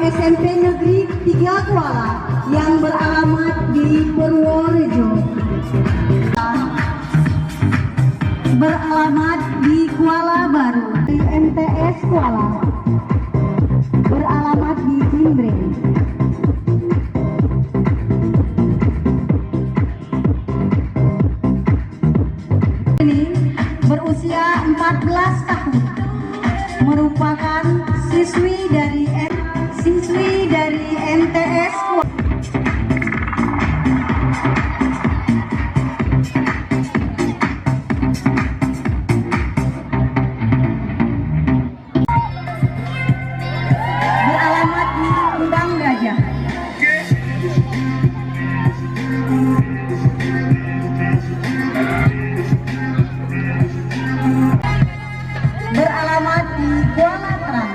SMP Negeri 3 Kuala yang beralamat di Purworejo, beralamat di Kuala Baru. Di MTS Kuala beralamat di Cimbreng. Ini berusia 14 tahun, merupakan siswi dari MTS Kuala. Beralamat di Kembang Gajah. Beralamat di Kuala Terang.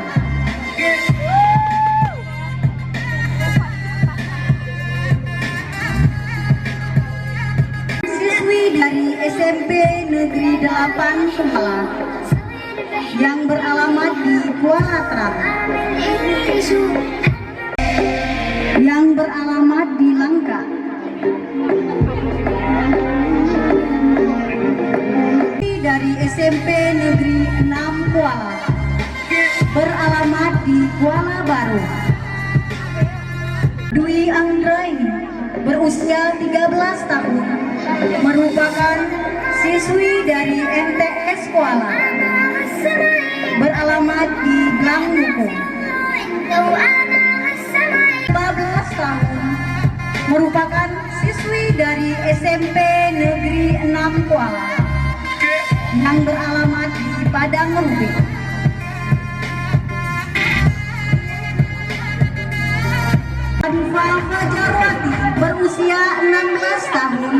Siswi dari SMP Negeri 8 Kuala yang beralamat di Kuala Terang, yang beralamat di Langka. Dari SMP Negeri 6 Kuala beralamat di Kuala Baru. Dwi Anggraini berusia 13 tahun, merupakan siswi dari MTS Kuala, beralamat di Blangmuko. 14 tahun, merupakan siswi dari SMP Negeri 6 Kuala yang beralamat di Padang Rubik. Adifa Fajarwati berusia 16 tahun,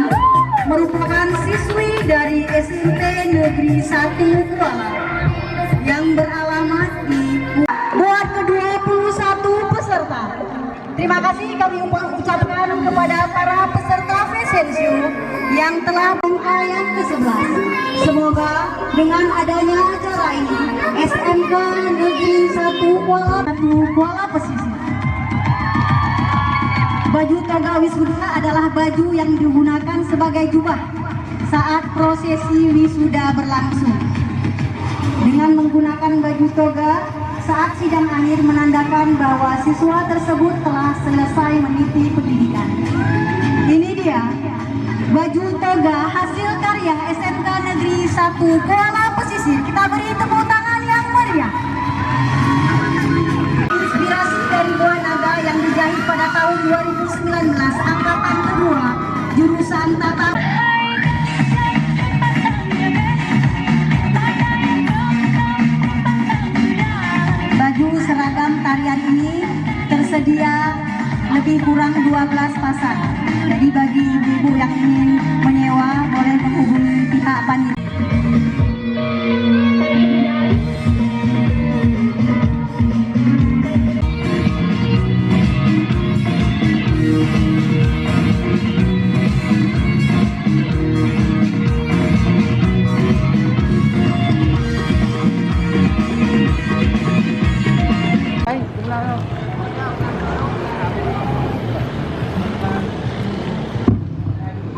merupakan siswi dari SMP Negeri 1 Kuala yang beralamat di buat ke-21 peserta. Terima kasih kami ucapkan kepada para peserta fashion show yang telah yang ke-11. Semoga dengan adanya acara ini SMK Negeri 1 Kuala Pesisir. Baju toga wisuda adalah baju yang digunakan sebagai jubah saat prosesi wisuda berlangsung. Dengan menggunakan baju toga saat sidang akhir menandakan bahwa siswa tersebut telah selesai meniti pendidikan. Ini dia baju toga hasil karya SMK Negeri 1 Kuala Pesisir. Kita beri tepuk tangan yang meriah. Inspirasi dari buah naga yang dijahit pada tahun 2019, angkatan kedua, jurusan tata. Baju seragam tarian ini tersedia lebih kurang 12 pasang. Jadi bagi ibu-ibu yang ingin menyewa boleh menghubungi pihak panitia.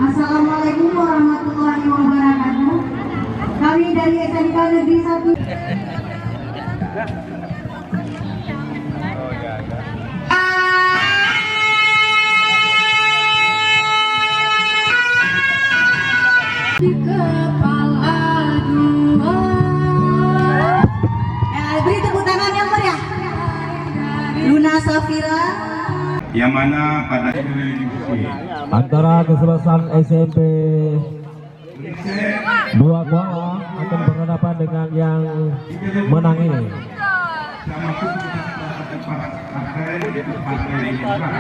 Assalamualaikum warahmatullahi wabarakatuh. Kami dari SMK Negeri 1. Di kepala dua. Beri tepuk tangan yang meriah. Luna Safira. Yang mana pada antara kesebelasan SMP 2 Kuala akan berhadapan dengan yang menang ini.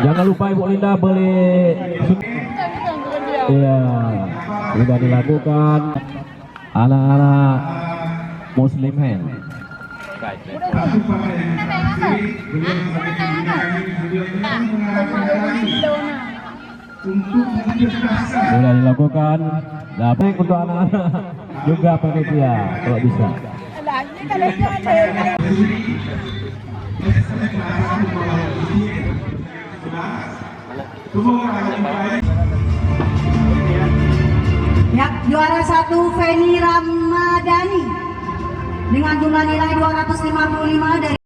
Jangan lupa Ibu Linda beli. Iya, sudah dilakukan anak-anak Muslim hand. Sudah dilakukan. Dapat untuk anak-anak juga panitia kalau bisa. Ya, juara 1 Feni Ramadhani dengan jumlah nilai 255 dari